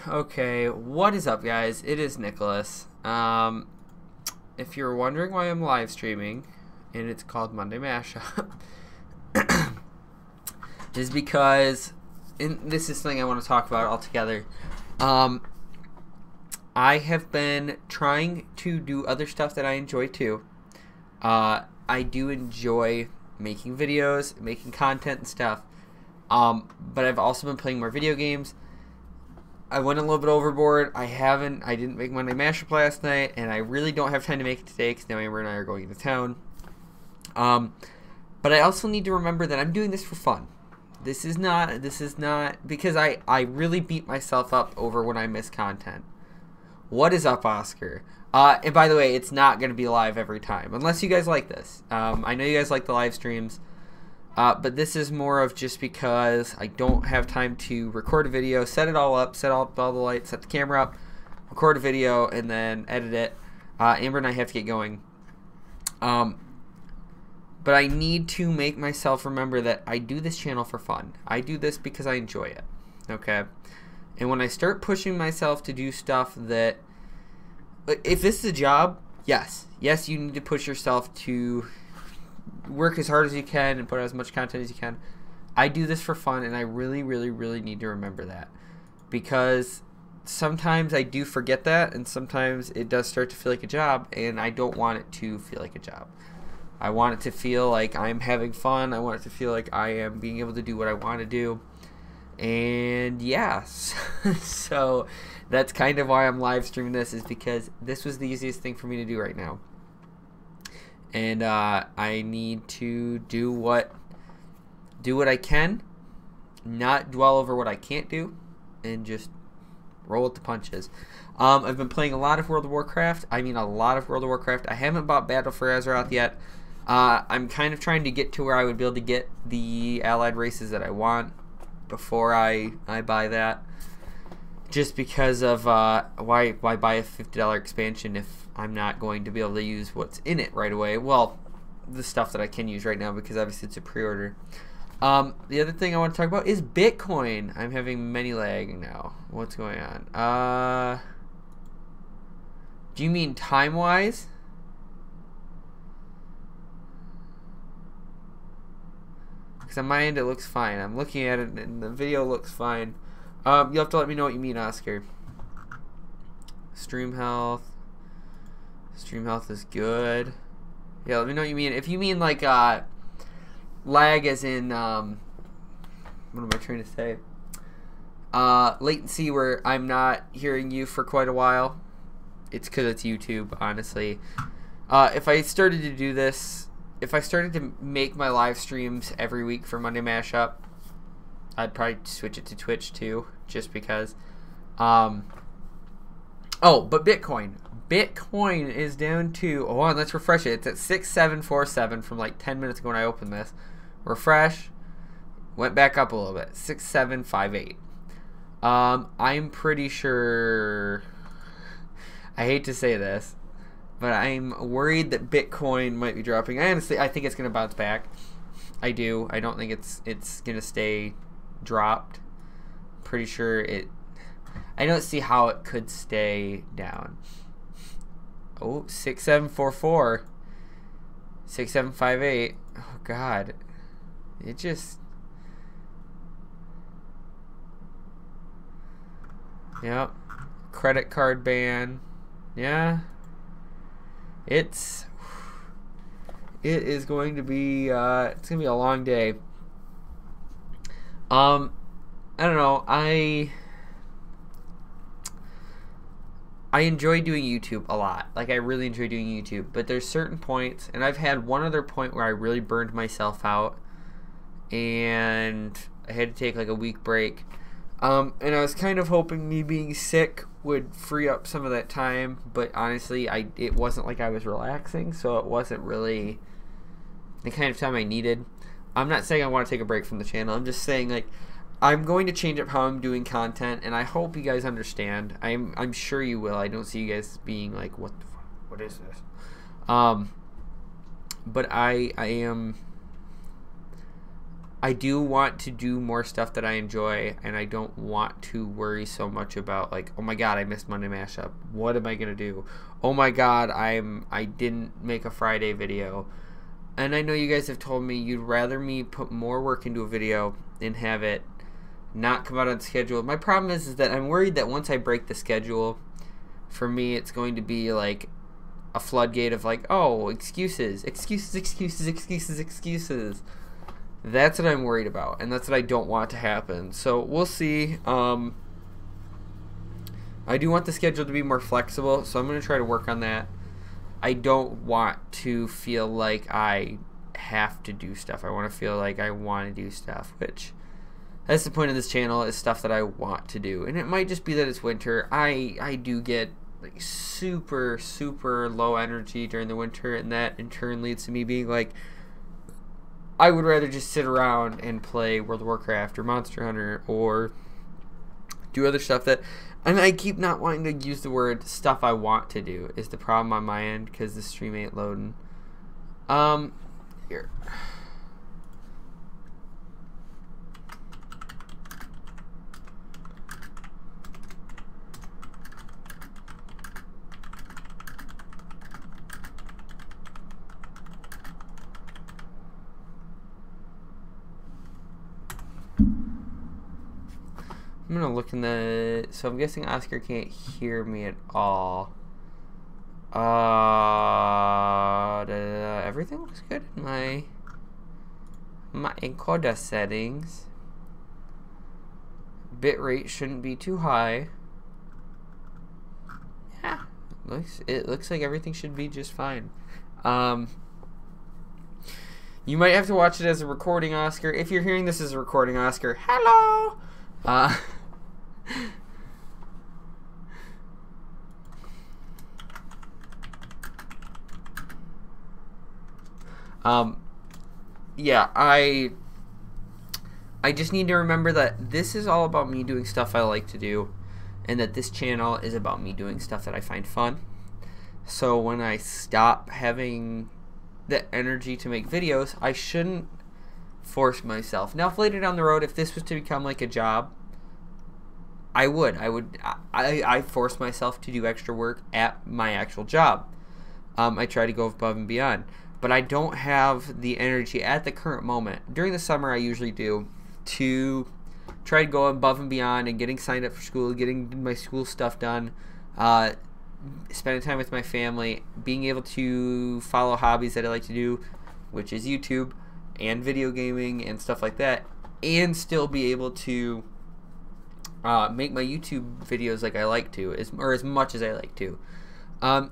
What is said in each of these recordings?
Okay, what is up, guys? It is Nicholas. If you're wondering why I'm live streaming, and it's called Monday Mashup, is because, and this is something I want to talk about altogether. I have been trying to do other stuff that I enjoy too. I do enjoy making videos, making content and stuff. But I've also been playing more video games. I went a little bit overboard. I didn't make Monday Mashup last night, and I really don't have time to make it today because now Amber and I are going into town. But I also need to remember that I'm doing this for fun. This is not because I really beat myself up over when I miss content. What is up, Oscar? And by the way, it's not going to be live every time, unless you guys like this. I know you guys like the live streams. But this is more of just because I don't have time to record a video, set it all up, set up all the lights, set the camera up, record a video, and then edit it. Amber and I have to get going. But I need to make myself remember that I do this channel for fun. I do this because I enjoy it. Okay? And when I start pushing myself to do stuff that... If this is a job, yes. Yes, you need to push yourself to... work as hard as you can and put out as much content as you can. I do this for fun, and I really, really, really need to remember that, because sometimes I do forget that, and sometimes it does start to feel like a job, and I don't want it to feel like a job. I want it to feel like I'm having fun. I want it to feel like I am being able to do what I want to do. And yes, so that's kind of why I'm live streaming this, is because this was the easiest thing for me to do right now. And I need to do what I can, not dwell over what I can't do, and just roll with the punches. I've been playing a lot of World of Warcraft. I mean, a lot of World of Warcraft. I haven't bought Battle for Azeroth yet. I'm kind of trying to get to where I would be able to get the allied races that I want before I buy that. Just because of why buy a $50 expansion if I'm not going to be able to use what's in it right away. Well, the stuff that I can use right now, because obviously it's a pre-order. The other thing I want to talk about is Bitcoin. I'm having many lag now. What's going on? Do you mean time-wise? Because on my end it looks fine. I'm looking at it and the video looks fine. You'll have to let me know what you mean, Oscar. Stream health. Stream health is good. Yeah, let me know what you mean. If you mean like lag as in what am I trying to say? Latency where I'm not hearing you for quite a while. It's because it's YouTube, honestly. If I started to do this, if I started to make my live streams every week for Monday Mashup, I'd probably switch it to Twitch too, just because. Oh, but Bitcoin. Bitcoin is down to, hold on, let's refresh it. It's at 6747 from like 10 minutes ago when I opened this. Refresh. Went back up a little bit. 6758. I'm pretty sure, I hate to say this, but I'm worried that Bitcoin might be dropping. I think it's going to bounce back. I do. I don't think it's going to stay dropped. Pretty sure it, I don't see how it could stay down. Oh, 6744. 6758. Oh god. It just, yep. Credit card ban. Yeah. It is going to be it's going to be a long day. I don't know. I enjoy doing YouTube a lot. Like, I really enjoy doing YouTube. But there's certain points, and I've had one other point where I really burned myself out, and I had to take like a week break. And I was kind of hoping me being sick would free up some of that time, but honestly, it wasn't like I was relaxing, so it wasn't really the kind of time I needed. I'm not saying I want to take a break from the channel. I'm just saying, like, I'm going to change up how I'm doing content, and I hope you guys understand. I'm sure you will. I don't see you guys being like, what the fuck? What is this? But I am I do want to do more stuff that I enjoy, and I don't want to worry so much about, like, oh my god, I missed Monday Mashup. What am I gonna do? Oh my god, I didn't make a Friday video. And I know you guys have told me you'd rather me put more work into a video and have it not come out on schedule. My problem is that I'm worried that once I break the schedule, for me it's going to be like a floodgate of like, oh, excuses. That's what I'm worried about, and that's what I don't want to happen. So we'll see. I do want the schedule to be more flexible, so I'm going to try to work on that. I don't want to feel like I have to do stuff. I want to feel like I want to do stuff, which that's the point of this channel, is stuff that I want to do. And it might just be that it's winter. I do get like super low energy during the winter, and that in turn leads to me being like, I would rather just sit around and play World of Warcraft or Monster Hunter or do other stuff that, and I keep not wanting to use the word stuff I want to do is the problem on my end because the stream ain't loading. Here. I'm gonna look in the, so I'm guessing Oscar can't hear me at all. Everything looks good in my encoder settings. Bitrate shouldn't be too high. Yeah, it looks like everything should be just fine. You might have to watch it as a recording, Oscar. If you're hearing this as a recording, Oscar, hello. Yeah, I just need to remember that this is all about me doing stuff I like to do, and that this channel is about me doing stuff that I find fun. So when I stop having the energy to make videos, I shouldn't force myself. Now, if later down the road, if this was to become like a job, I force myself to do extra work at my actual job. I try to go above and beyond, but I don't have the energy at the current moment. During the summer, I usually do, to try to go above and beyond and getting signed up for school, getting my school stuff done, spending time with my family, being able to follow hobbies that I like to do, which is YouTube and video gaming and stuff like that, and still be able to make my YouTube videos like I like to, or as much as I like to.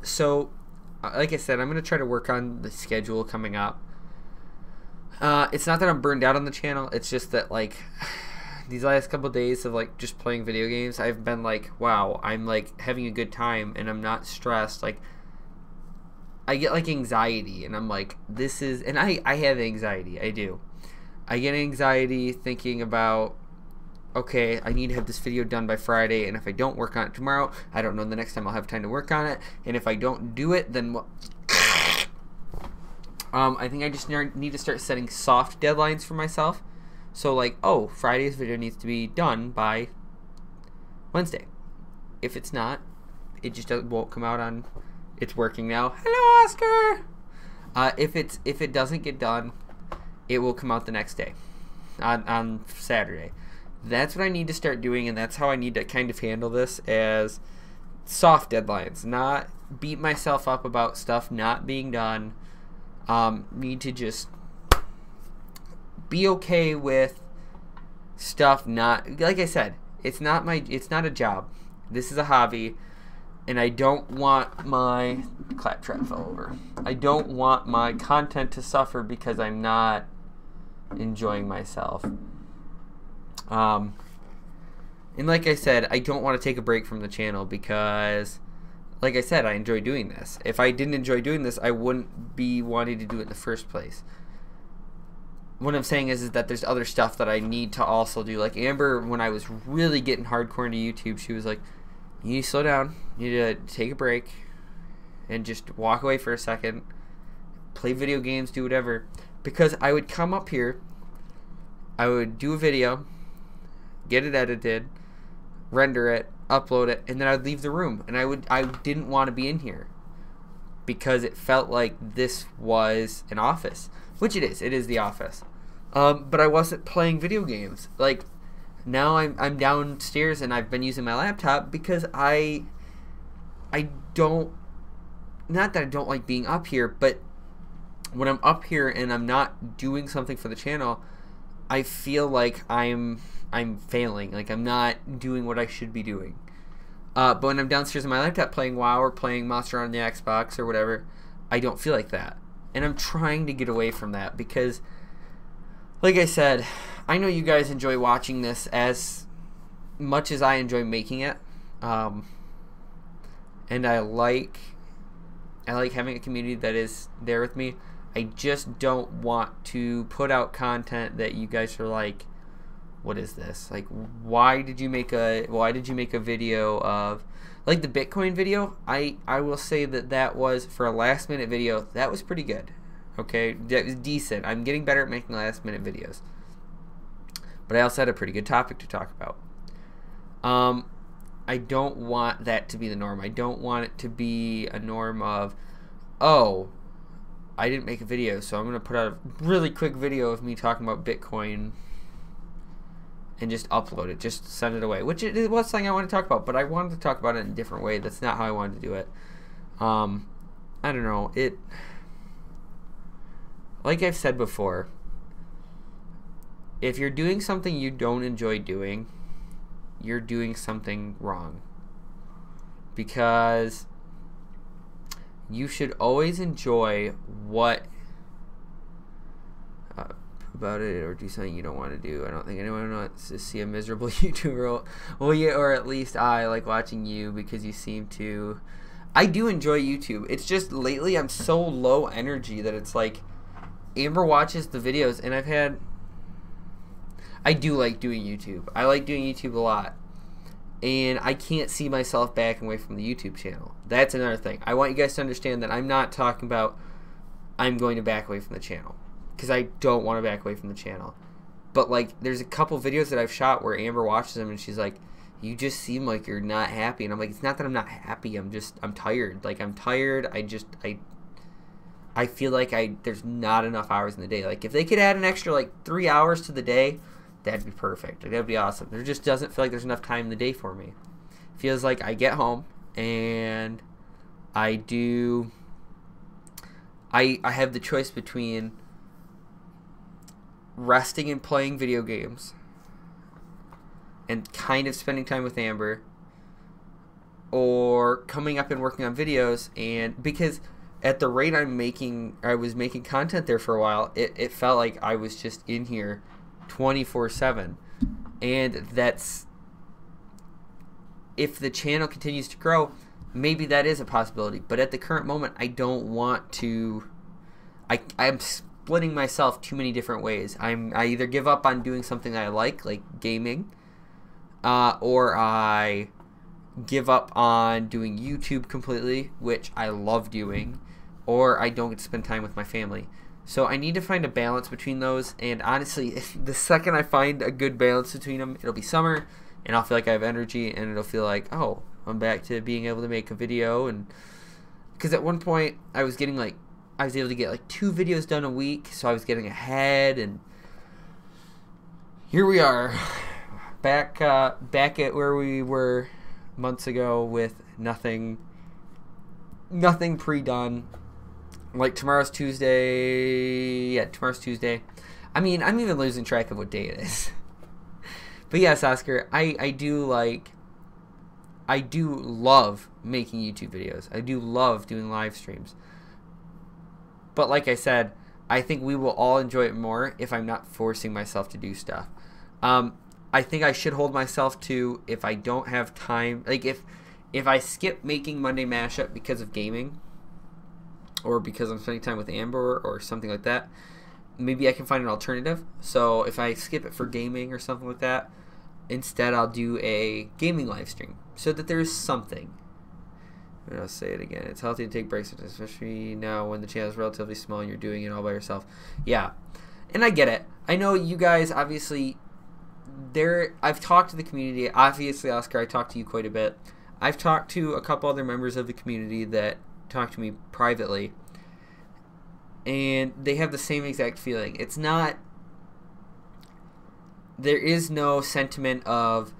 So, like I said, I'm going to try to work on the schedule coming up. It's not that I'm burned out on the channel, it's just that, like, these last couple of days of, like, just playing video games, I've been like, wow, I'm, like, having a good time, and I'm not stressed. Like, I get, like, anxiety, and I'm like, this is, and I have anxiety, I do. I get anxiety thinking about, okay, I need to have this video done by Friday, and if I don't work on it tomorrow, I don't know the next time I'll have time to work on it, and if I don't do it, then what? I think I just need to start setting soft deadlines for myself. So, like, oh, Friday's video needs to be done by Wednesday. If it's not, it just won't come out on, it's working now. Hello, Oscar! If it doesn't get done, it will come out the next day, on Saturday. That's what I need to start doing, and that's how I need to kind of handle this, as soft deadlines. Not beat myself up about stuff not being done. Need to just be okay with stuff not, like I said, it's not a job. This is a hobby, and I don't want my claptrap fell over. I don't want my content to suffer because I'm not enjoying myself. And like I said, I don't want to take a break from the channel because, like I said, I enjoy doing this. If I didn't enjoy doing this, I wouldn't be wanting to do it in the first place. What I'm saying is that there's other stuff that I need to also do. Like Amber, when I was really getting hardcore into YouTube, she was like, you need to slow down, you need to take a break and just walk away for a second, play video games, do whatever. Because I would come up here I would do a video, get it edited, render it, upload it, and then I'd leave the room. And I didn't want to be in here because it felt like this was an office, which it is. It is the office. But I wasn't playing video games. Like, now I'm downstairs and I've been using my laptop because I don't, not that I don't like being up here, but when I'm up here and I'm not doing something for the channel, I feel like I'm failing. Like, I'm not doing what I should be doing. But when I'm downstairs on my laptop playing WoW or playing Monster on the Xbox or whatever, I don't feel like that. And I'm trying to get away from that because, like I said, I know you guys enjoy watching this as much as I enjoy making it. And I like having a community that is there with me. I just don't want to put out content that you guys are like, what is this? Like, why did you make a video of, like, the Bitcoin video? I will say that was, for a last minute video, that was pretty good. Okay, that was decent. I'm getting better at making last minute videos. But I also had a pretty good topic to talk about. I don't want that to be the norm. I don't want it to be a norm of, oh, I didn't make a video, so I'm going to put out a really quick video of me talking about Bitcoin and just upload it, just send it away, which it was something I want to talk about, but I wanted to talk about it in a different way. That's not how I wanted to do it. I don't know. Like I've said before, if you're doing something you don't enjoy doing, you're doing something wrong. Because you should always enjoy what about it, or do something you don't want to do. I don't think anyone wants to see a miserable YouTuber. Well, yeah, or at least I like watching you because you seem to. I do enjoy YouTube. It's just lately I'm so low energy that it's like Amber watches the videos, and I do like doing YouTube. I like doing YouTube a lot. And I can't see myself backing away from the YouTube channel. That's another thing. I want you guys to understand that I'm not talking about I'm going to back away from the channel. Because I don't want to back away from the channel. But, like, there's a couple videos that I've shot where Amber watches them and she's like, you just seem like you're not happy. And I'm like, it's not that I'm not happy. I'm tired. Like, I'm tired. I feel like there's not enough hours in the day. Like, if they could add an extra, like, 3 hours to the day, that'd be perfect. Like, that'd be awesome. There just doesn't feel like there's enough time in the day for me. It feels like I get home and I have the choice between resting and playing video games and kind of spending time with Amber, or coming up and working on videos. And because at the rate I was making content there for a while, it felt like I was just in here 24/7. And that's, if the channel continues to grow, maybe that is a possibility. But at the current moment, I don't want to. I'm splitting myself too many different ways. I either give up on doing something that I like gaming, or I give up on doing YouTube completely, which I love doing, or I don't get to spend time with my family. So I need to find a balance between those, and honestly, the second I find a good balance between them, it'll be summer, and I'll feel like I have energy, and it'll feel like, oh, I'm back to being able to make a video. And because at one point I was able to get like 2 videos done a week, so I was getting ahead, and here we are, back at where we were months ago with nothing pre-done. Like, tomorrow's Tuesday. Yeah, tomorrow's Tuesday. I mean, I'm even losing track of what day it is. But yes, Oscar, I do love making YouTube videos. I do love doing live streams. But like I said, I think we will all enjoy it more if I'm not forcing myself to do stuff. I think I should hold myself to, if I don't have time, like if I skip making Monday Mashup because of gaming, or because I'm spending time with Amber or something like that, maybe I can find an alternative. So if I skip it for gaming or something like that, instead I'll do a gaming live stream so that there's something. And I'll say it again. It's healthy to take breaks, especially now when the channel is relatively small and you're doing it all by yourself. Yeah. And I get it. I know you guys, obviously, I've talked to the community. Obviously, Oscar, I talked to you quite a bit. I've talked to a couple other members of the community that talk to me privately, and they have the same exact feeling. It's not, there is no sentiment of,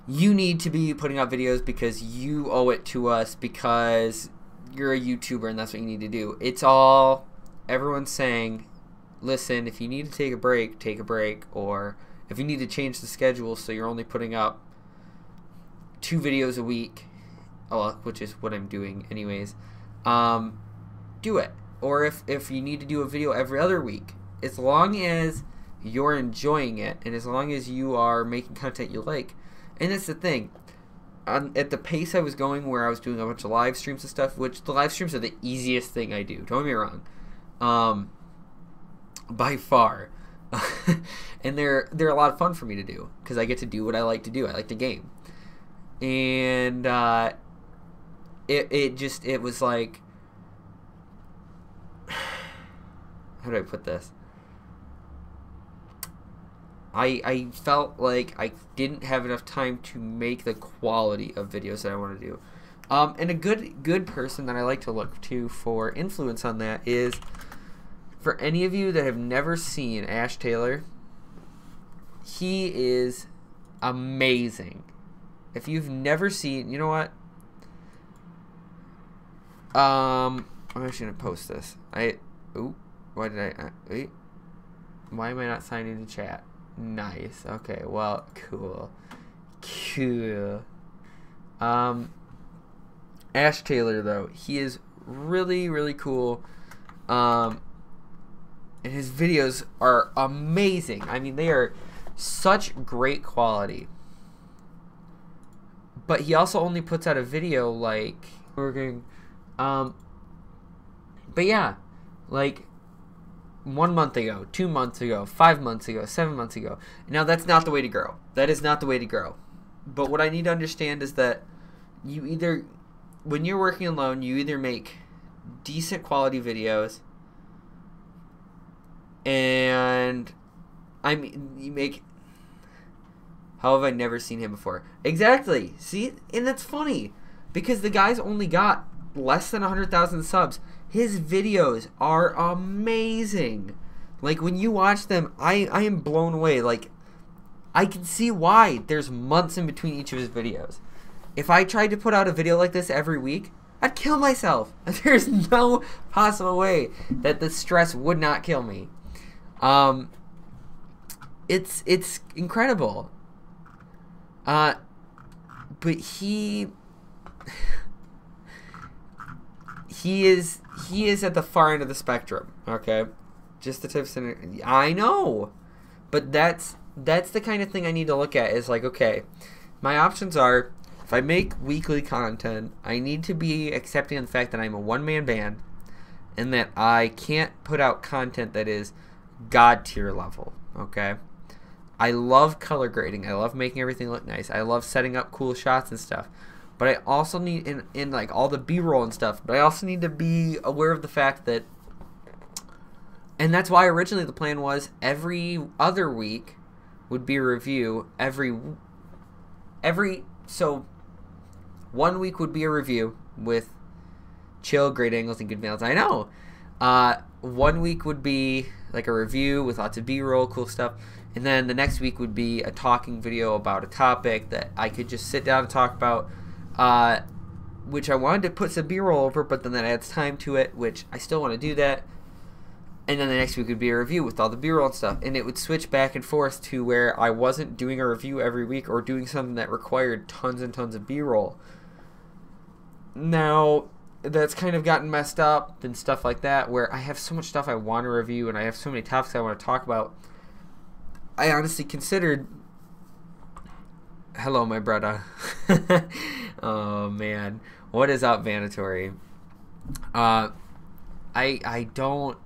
you need to be putting out videos because you owe it to us because you're a YouTuber and that's what you need to do. It's all, everyone's saying, listen, if you need to take a break, take a break. Or if you need to change the schedule so you're only putting up 2 videos a week, which is what I'm doing anyways, do it. Or if you need to do a video every other week, as long as you're enjoying it and as long as you are making content you like. And that's the thing. At the pace I was going, where I was doing a bunch of live streams and stuff, which the live streams are the easiest thing I do, don't get me wrong, by far. And they're a lot of fun for me to do because I get to do what I like to do. I like to game. And it was like, how do I put this? I felt like I didn't have enough time to make the quality of videos that I want to do. And a good person that I like to look to for influence on that is, for any of you that have never seen Ash Taylor, he is amazing. If you've never seen, you know what? I'm actually gonna post this. Why am I not signed into chat? Nice. Okay, well, cool. Ash Taylor, though, he is really, really cool. And his videos are amazing. I mean, they are such great quality. But he also only puts out a video, like, working. But yeah, like, 1 month ago, 2 months ago, 5 months ago, 7 months ago. Now, that's not the way to grow. That is not the way to grow. But what I need to understand is that you either, when you're working alone, you either make decent quality videos, and I mean, you make, how have I never seen him before? Exactly. See? And that's funny, because the guy's only got less than 100,000 subs. His videos are amazing. Like, when you watch them, I am blown away. Like, I can see why there's months in between each of his videos. If I tried to put out a video like this every week, I'd kill myself. There's no possible way that the stress would not kill me. It's incredible. But he is at the far end of the spectrum, okay? Just the tips and I know. But that's the kind of thing I need to look at, is like, okay, my options are, if I make weekly content, I need to be accepting of the fact that I'm a one-man band and that I can't put out content that is God tier level, okay? I love color grading. I love making everything look nice. I love setting up cool shots and stuff. But I also need, in like all the B-roll and stuff, but I also need to be aware of the fact that, and that's why originally the plan was every other week would be a review. So 1 week would be a review with chill, great angles, and good nails. I know. 1 week would be like a review with lots of B-roll, cool stuff. And then the next week would be a talking video about a topic that I could just sit down and talk about, which I wanted to put some B-roll over, but then that adds time to it, which I still want to do that. And then the next week would be a review with all the B-roll and stuff. And it would switch back and forth to where I wasn't doing a review every week or doing something that required tons and tons of B-roll. Now, that's kind of gotten messed up and stuff like that, where I have so much stuff I want to review and I have so many topics I want to talk about. I honestly considered... Hello, my brother. Oh, man. What is up, Vanatory? I don't...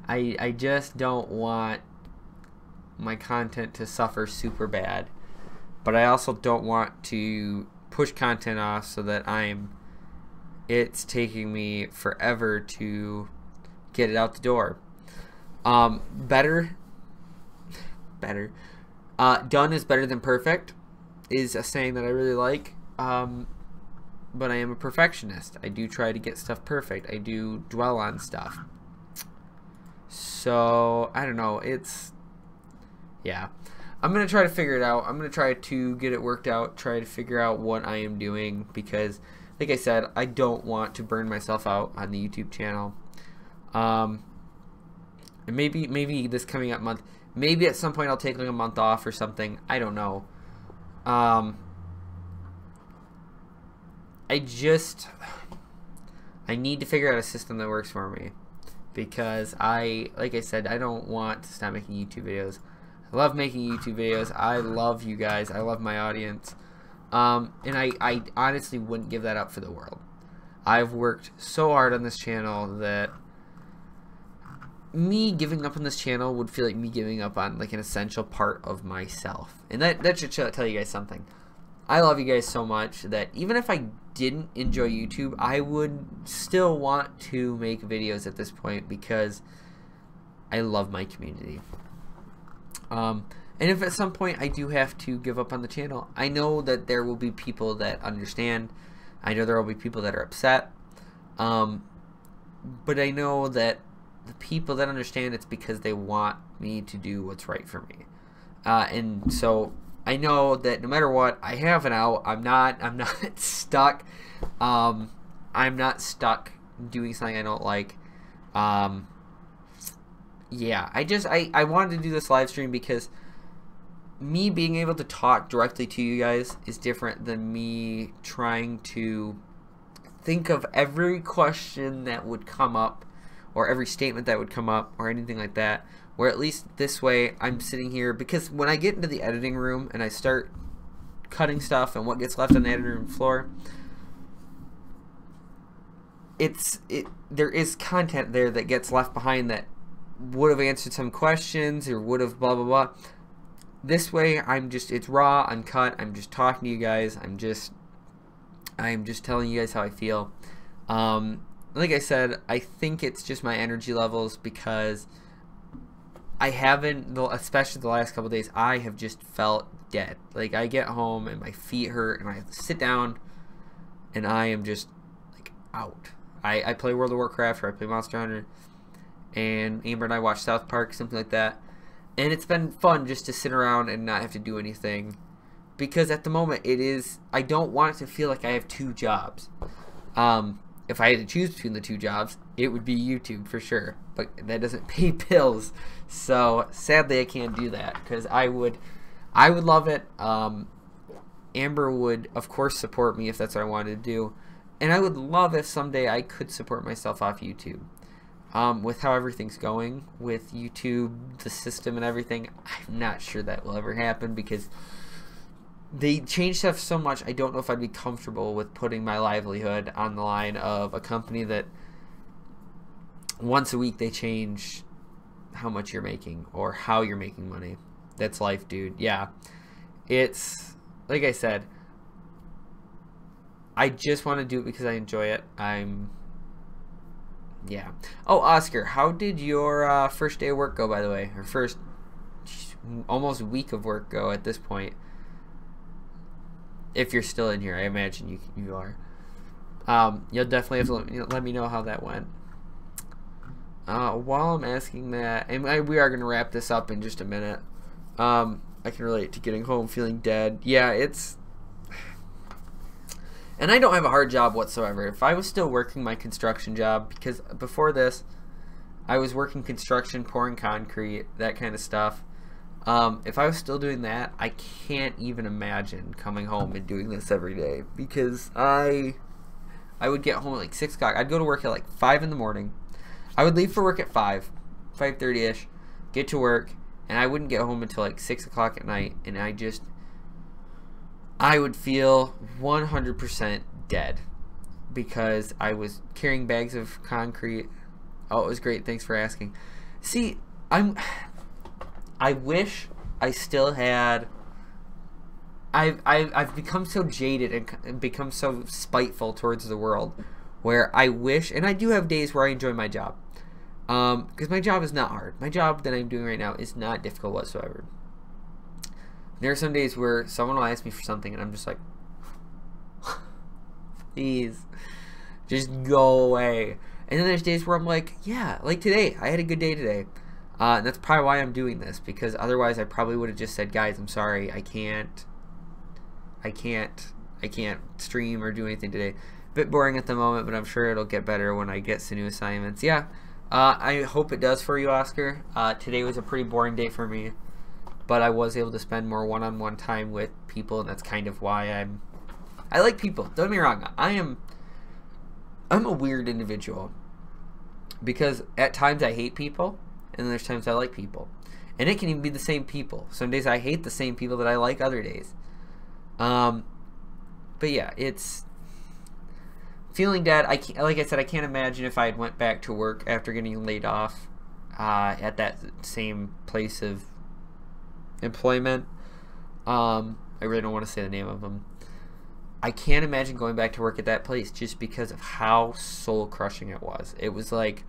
I just don't want my content to suffer super bad, but I also don't want to push content off so that I'm it's taking me forever to get it out the door. Better. Done is better than perfect is a saying that I really like. But I am a perfectionist. I do try to get stuff perfect. I do dwell on stuff. So, I don't know. Yeah. I'm going to try to figure it out. I'm going to try to get it worked out, try to figure out what I am doing because, like I said, I don't want to burn myself out on the YouTube channel. And maybe this coming up month, maybe at some point I'll take like a month off or something. I don't know. I need to figure out a system that works for me because like I said, I don't want to stop making YouTube videos. I love making YouTube videos. I love you guys. I love my audience. And I honestly wouldn't give that up for the world. I've worked so hard on this channel that me giving up on this channel would feel like me giving up on like an essential part of myself. And that should tell you guys something. I love you guys so much that even if I didn't enjoy YouTube, I would still want to make videos at this point because I love my community. And if at some point I do have to give up on the channel, I know that there will be people that understand. I know there will be people that are upset. But I know that the people that understand, it's because they want me to do what's right for me. And so I know that no matter what, I have an out. I'm not stuck. I'm not stuck doing something I don't like. Yeah, I wanted to do this live stream because me being able to talk directly to you guys is different than me trying to think of every question that would come up or every statement that would come up or anything like that. Where at least this way I'm sitting here, because when I get into the editing room and I start cutting stuff and what gets left on the editing room floor, there is content there that gets left behind that would have answered some questions or would have blah blah blah. This way it's raw, uncut. I'm just talking to you guys. I'm just telling you guys how I feel. Like I said, I think it's just my energy levels because I haven't, especially the last couple days, I have just felt dead. Like I get home and my feet hurt and I sit down and I am just like out. I play World of Warcraft or I play Monster Hunter and Amber and I watch South Park, something like that. And it's been fun just to sit around and not have to do anything because at the moment I don't want it to feel like I have two jobs. If I had to choose between the two jobs, it would be YouTube for sure. But that doesn't pay bills. So sadly I can't do that because I would love it. Amber would of course support me if that's what I wanted to do. And I would love if someday I could support myself off YouTube. With how everything's going with YouTube, the system and everything, I'm not sure that will ever happen because they change stuff so much. I don't know if I'd be comfortable with putting my livelihood on the line of a company that once a week they change how much you're making or how you're making money. That's life, dude. Yeah. It's like I said, I just want to do it because I enjoy it. Yeah. Oh, Oscar, how did your first day of work go, by the way? Or first almost week of work go at this point? If you're still in here, I imagine you are. You'll definitely have to let me know how that went. While I'm asking that, and we are going to wrap this up in just a minute. I can relate to getting home feeling dead. Yeah, and I don't have a hard job whatsoever. If I was still working my construction job, because before this, I was working construction, pouring concrete, that kind of stuff. If I was still doing that, I can't even imagine coming home and doing this every day because I would get home at like 6 o'clock. I'd go to work at like 5 in the morning. I would leave for work at 5:30ish, get to work, and I wouldn't get home until like 6 o'clock at night, and I would feel 100% dead because I was carrying bags of concrete. Oh, it was great. Thanks for asking. See, I wish I still had. I've become so jaded and become so spiteful towards the world, where I wish, and I do have days where I enjoy my job, because my job is not hard. My job that I'm doing right now is not difficult whatsoever. There are some days where someone will ask me for something and I'm just like, please, just go away. And then there's days where I'm like, yeah, like today, I had a good day today. And that's probably why I'm doing this, because otherwise I probably would have just said, guys, I'm sorry, I can't stream or do anything today. Bit boring at the moment, but I'm sure it'll get better when I get some new assignments. Yeah, I hope it does for you, Oscar. Today was a pretty boring day for me, but I was able to spend more one-on-one time with people, and that's kind of why I like people. Don't get me wrong, I'm a weird individual, because at times I hate people, and then there's times I like people. And it can even be the same people. Some days I hate the same people that I like other days. But yeah, it's feeling dead. Like I said, I can't imagine if I had went back to work after getting laid off at that same place of employment. I really don't want to say the name of them. I can't imagine going back to work at that place just because of how soul-crushing it was. It was like...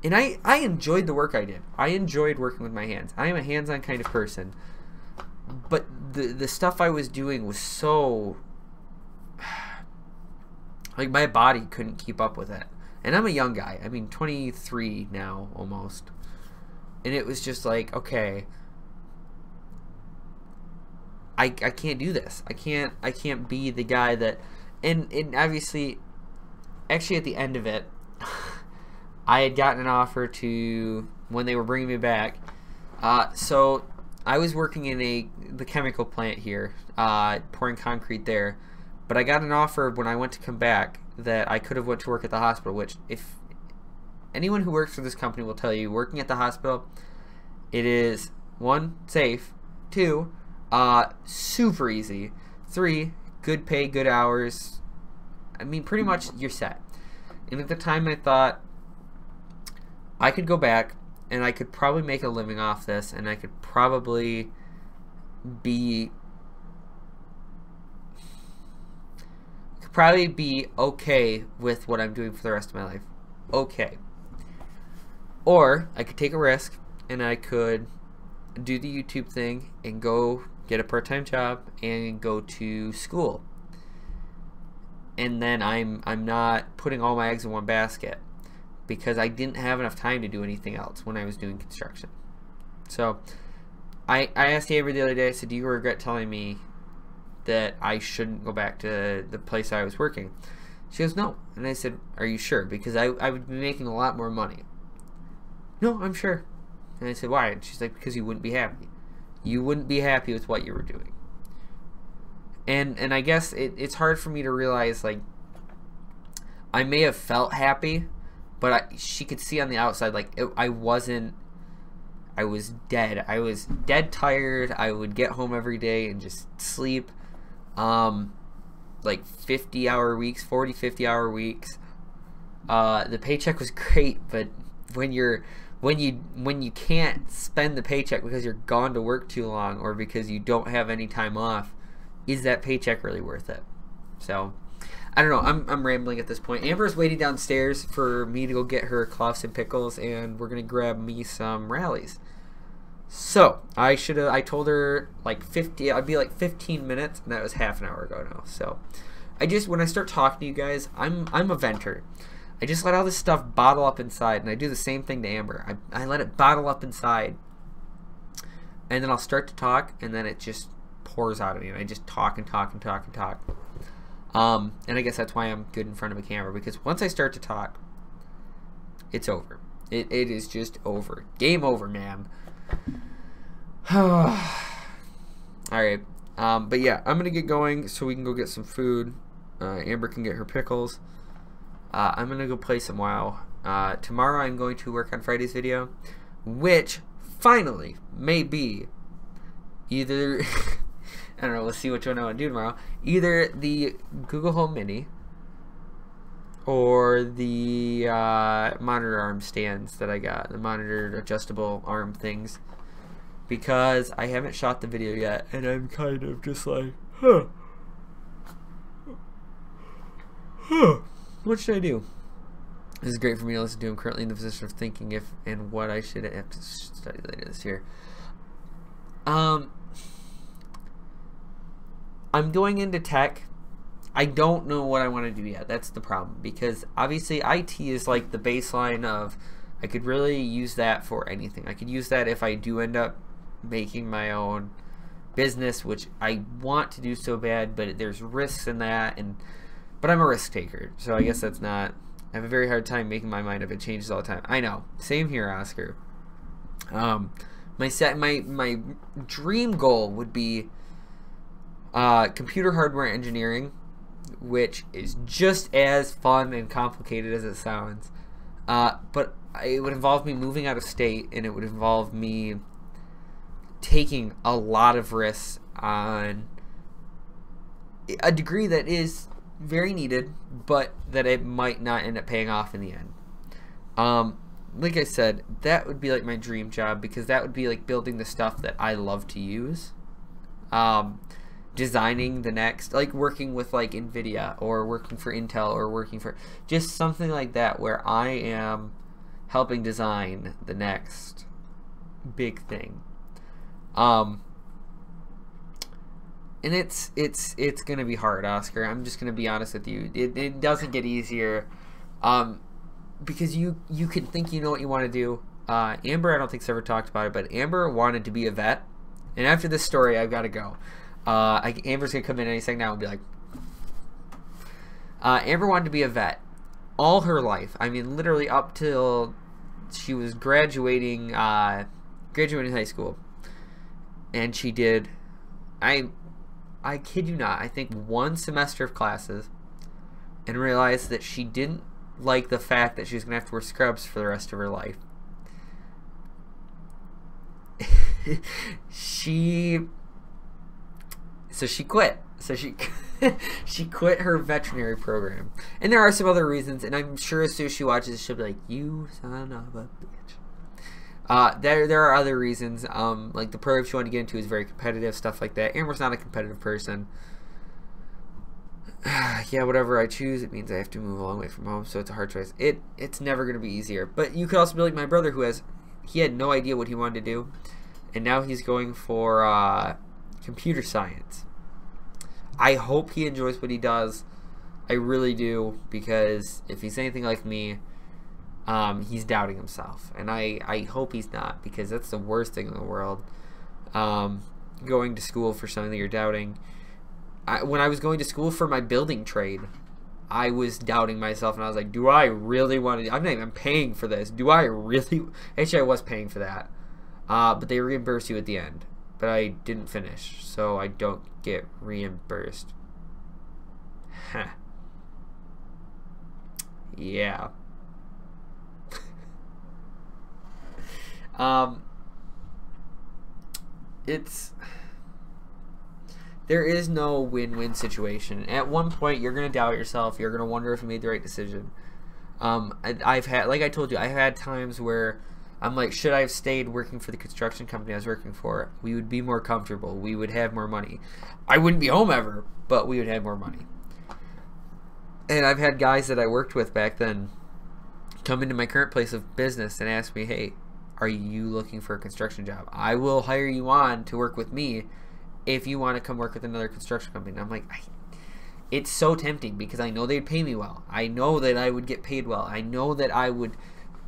And I enjoyed the work I did. I enjoyed working with my hands. I am a hands-on kind of person. But the stuff I was doing was so... like, my body couldn't keep up with it. And I'm a young guy. I mean, 23 now, almost. And it was just like, okay... I can't do this. I can't be the guy that... And obviously... Actually, at the end of it... I had gotten an offer to, when they were bringing me back, so I was working in the chemical plant here, pouring concrete there, but I got an offer when I went to come back that I could have went to work at the hospital, which if anyone who works for this company will tell you, working at the hospital, it is 1, safe, 2, super easy, 3, good pay, good hours. I mean, pretty much you're set. And at the time I thought, I could go back and I could probably make a living off this, and I could probably be okay with what I'm doing for the rest of my life. Okay. Or I could take a risk and I could do the YouTube thing and go get a part-time job and go to school. And then I'm not putting all my eggs in one basket, because I didn't have enough time to do anything else when I was doing construction. So I asked Amber the other day, I said, do you regret telling me that I shouldn't go back to the place I was working? She goes, no. And I said, are you sure? Because I would be making a lot more money. No, I'm sure. And I said, why? And she's like, because you wouldn't be happy. You wouldn't be happy with what you were doing. And I guess it's hard for me to realize, like, I may have felt happy, but she could see on the outside, like, I was dead. I was dead tired. I would get home every day and just sleep. Like 50-hour weeks, 40, 50-hour weeks. The paycheck was great, but when you can't spend the paycheck because you're gone to work too long, or because you don't have any time off, is that paycheck really worth it? So I don't know. I'm rambling at this point. Amber's waiting downstairs for me to go get her cloths and pickles, and we're gonna grab me some rallies. So I told her like 50. I'd be like 15 minutes, and that was half an hour ago now. So when I start talking to you guys, I'm a venter. I just let all this stuff bottle up inside, and I do the same thing to Amber. I let it bottle up inside, and then I'll start to talk, and then it just pours out of me, and I just talk and talk and talk and talk. And I guess that's why I'm good in front of a camera, because once I start to talk, it's over. It is just over. Game over, man. Alright. But yeah, I'm going to get going so we can go get some food. Amber can get her pickles. I'm going to go play some WoW. Tomorrow I'm going to work on Friday's video, which finally may be either... I don't know, let's see which one I want to do tomorrow. Either the Google Home Mini or the monitor arm stands that I got, the monitor adjustable arm things, because I haven't shot the video yet, and I'm kind of just like, huh. What should I do? This is great for me to listen to. I'm currently in the position of thinking if and what I should have to study later this year. I'm going into tech. I don't know what I want to do yet. That's the problem, because obviously IT is like the baseline of, I could really use that for anything. I could use that if I do end up making my own business, which I want to do so bad, but there's risks in that, but I'm a risk taker, so I guess that's not. I have a very hard time making my mind up. It changes all the time. I know. Same here, Oscar. My dream goal would be computer hardware engineering, which is just as fun and complicated as it sounds. But it would involve me moving out of state, and it would involve me taking a lot of risks on a degree that is very needed, but that it might not end up paying off in the end. Like I said, that would be like my dream job, because that would be like building the stuff that I love to use. Designing the next, like working with like NVIDIA, or working for Intel, or working for just something like that, where I am helping design the next big thing. And it's gonna be hard, Oscar. I'm just gonna be honest with you. It doesn't get easier, because you can think you know what you want to do. Amber, I don't think has ever talked about it, but Amber wanted to be a vet, and after this story, I've got to go. Amber's gonna come in any second now and be like, Amber wanted to be a vet all her life. I mean, literally up till she was graduating high school, and she did. I kid you not, I think one semester of classes, and realized that she didn't like the fact that she was going to have to wear scrubs for the rest of her life. So she quit. So she quit her veterinary program. And there are some other reasons, and I'm sure as soon as she watches this, she'll be like, "You son of a bitch." There are other reasons. Like the program she wanted to get into is very competitive, stuff like that. Amber's not a competitive person. Yeah, whatever I choose, it means I have to move a long way from home, so it's a hard choice. It's never going to be easier. But you could also be like my brother, he had no idea what he wanted to do, and now he's going for computer science. I hope he enjoys what he does. I really do, because if he's anything like me, he's doubting himself, and I hope he's not, because that's the worst thing in the world. Going to school for something that you're doubting. When I was going to school for my building trade, I was doubting myself, and I was like, do I really want to? I'm not even paying for this. Do I really? Actually, I was paying for that, but they reimburse you at the end. But I didn't finish, so I don't get reimbursed. Huh. Yeah. There is no win-win situation. At one point, you're gonna doubt yourself. You're gonna wonder if you made the right decision. I've had, like I told you, I've had times where I'm like, should I have stayed working for the construction company I was working for? We would be more comfortable. We would have more money. I wouldn't be home ever, but we would have more money. And I've had guys that I worked with back then come into my current place of business and ask me, hey, are you looking for a construction job? I will hire you on to work with me if you want to come work with another construction company. And I'm like, it's so tempting, because I know they'd pay me well. I know that I would get paid well. I know that I would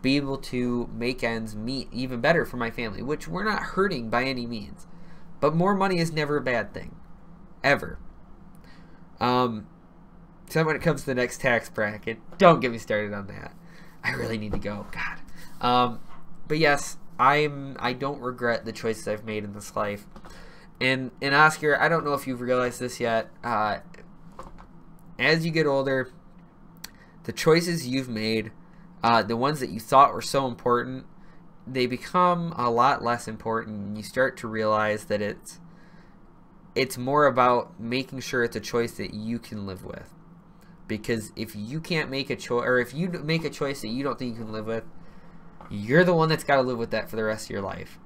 be able to make ends meet even better for my family, which we're not hurting by any means. But more money is never a bad thing. Ever. So when it comes to the next tax bracket, don't get me started on that. I really need to go. God. But yes, I don't regret the choices I've made in this life. And Oscar, I don't know if you've realized this yet. As you get older, the choices you've made, the ones that you thought were so important, they become a lot less important. And you start to realize that it's more about making sure it's a choice that you can live with. Because if you can't make a choice, or if you make a choice that you don't think you can live with, you're the one that's got to live with that for the rest of your life.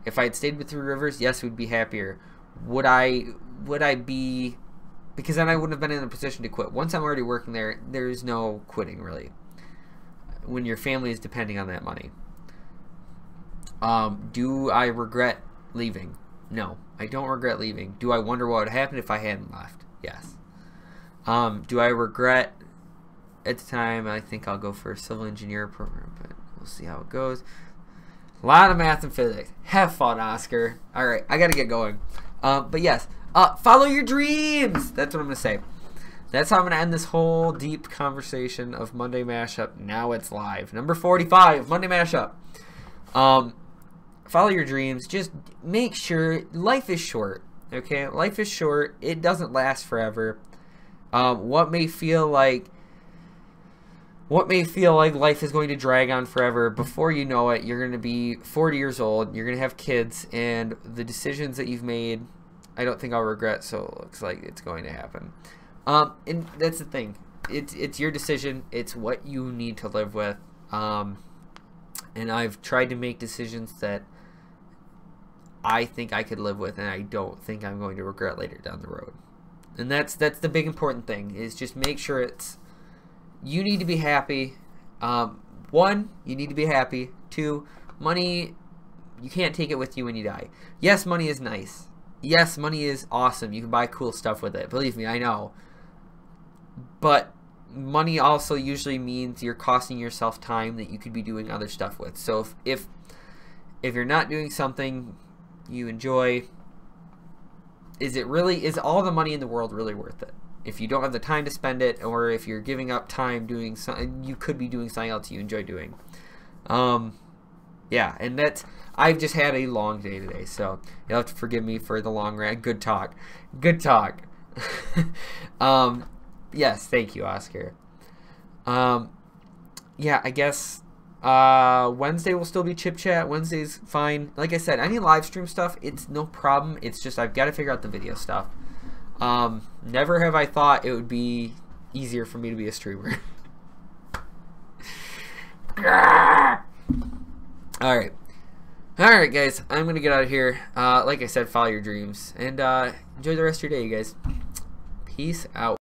If I had stayed with Three Rivers, yes, we'd be happier. Would I be because then I wouldn't have been in a position to quit. Once I'm already working there, there's no quitting really when your family is depending on that money. Do I regret leaving? No, I don't regret leaving. Do I wonder what would happen if I hadn't left? Yes. Do I regret at the time? I think I'll go for a civil engineer program, but we'll see how it goes. A lot of math and physics. Have fun, Oscar. All right, I got to get going. But yes, follow your dreams. That's what I'm going to say. That's how I'm going to end this whole deep conversation of Monday Mashup. Now it's live. Number 45, Monday Mashup. Follow your dreams. Just make sure life is short. Okay, life is short. It doesn't last forever. What may feel like life is going to drag on forever, before you know it, you're going to be 40 years old. You're going to have kids, and the decisions that you've made, I don't think I'll regret. So it looks like it's going to happen. And that's the thing. It's your decision. It's what you need to live with. And I've tried to make decisions that I think I could live with, and I don't think I'm going to regret later down the road. And that's the big important thing, is just make sure it's, you need to be happy. One, you need to be happy. Two, money, you can't take it with you when you die. Yes, money is nice. Yes, money is awesome. You can buy cool stuff with it. Believe me, I know. But money also usually means you're costing yourself time that you could be doing other stuff with. So if you're not doing something you enjoy, is all the money in the world really worth it? If you don't have the time to spend it, or if you're giving up time doing something, you could be doing something else you enjoy doing. Yeah, and I've just had a long day today, so you'll have to forgive me for the long rant. Good talk. Good talk. Yes, thank you, Oscar. Yeah, I guess Wednesday will still be Chip Chat. Wednesday's fine. Like I said, any live stream stuff, it's no problem. It's just I've got to figure out the video stuff. Never have I thought it would be easier for me to be a streamer. Alright. Alright, guys. I'm going to get out of here. Like I said, follow your dreams. And enjoy the rest of your day, you guys. Peace out.